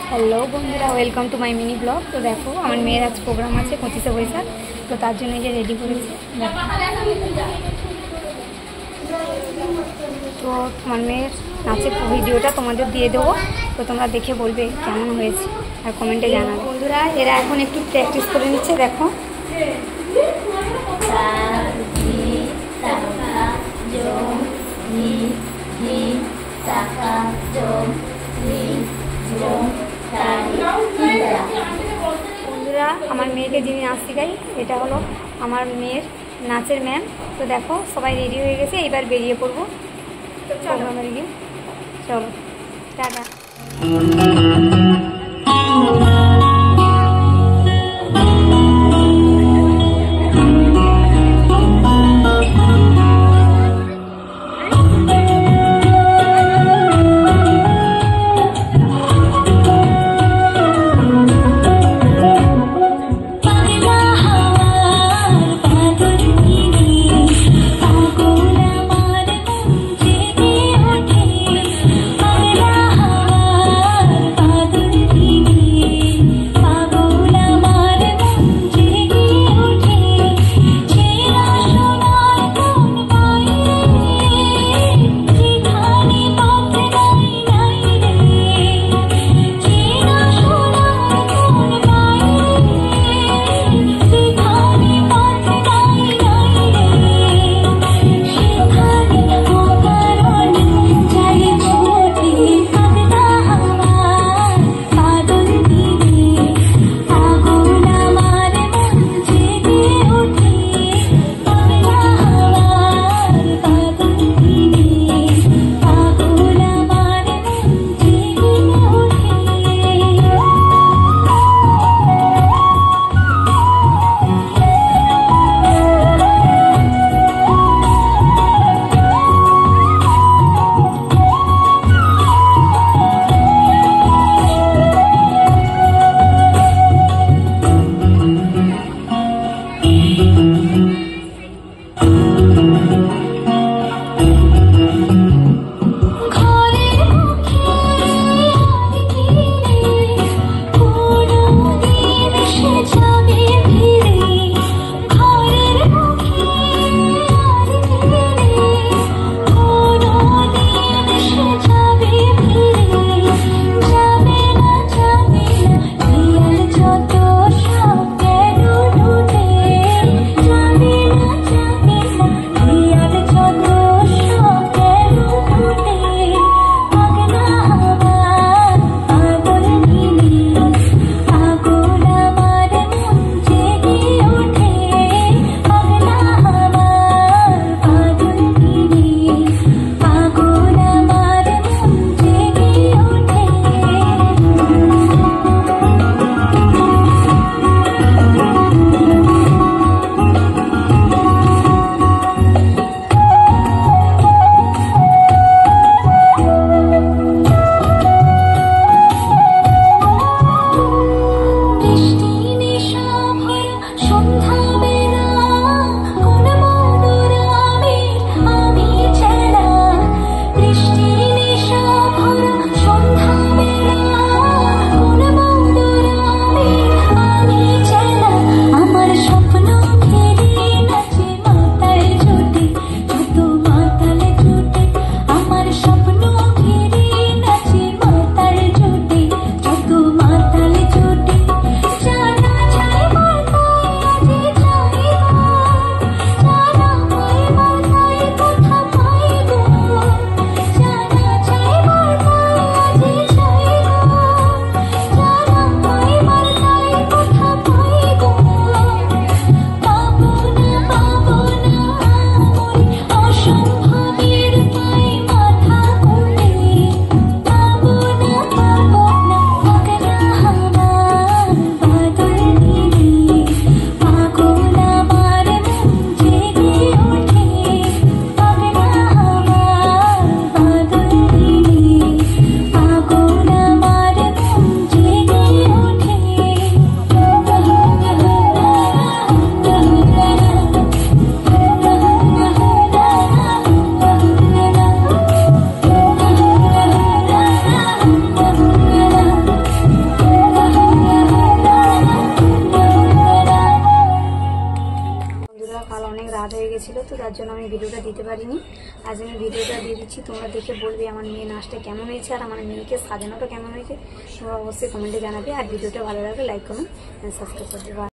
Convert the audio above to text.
Hello বন্ধুরা, welcome to my mini blog. তো দেখো, আমার মেয়ের আজ প্রোগ্রাম আছে 25শে বৈশাখ, তো তার জন্য যে রেডি করেছি। তো আমার মেয়ের নাচের ভিডিওটা তোমাদের দিয়ে দেবো, তো তোমরা দেখে বলবে কেমন হয়েছে আর কমেন্টে জানাবে। বন্ধুরা, এরা এখন একটু প্র্যাকটিস করে নিচ্ছে। দেখো, বন্ধুরা, আমার মেয়েকে যিনি নাচ শেখাই, এটা হলো আমার মেয়ের নাচের ম্যাম। তো দেখো, সবাই রেডি হয়ে গেছে, এবার বেরিয়ে পড়বো। তো চলো আমার গিয়ে, চলো টাটা। অনেক রাত হয়ে গেছিলো, তো তার জন্য আমি ভিডিওটা দিতে পারিনি। আজ আমি ভিডিওটা দিয়ে দিচ্ছি, তোমরা দেখে বলবে আমার মেয়ে নাচটা কেমন হয়েছে আর আমার মেয়েকে সাজানোটা কেমন হয়েছে, তোমরা অবশ্যই কমেন্টে জানাবে। আর ভিডিওটা ভালো লাগলে লাইক কমেন্ট সাবস্ক্রাইব করতে পারো।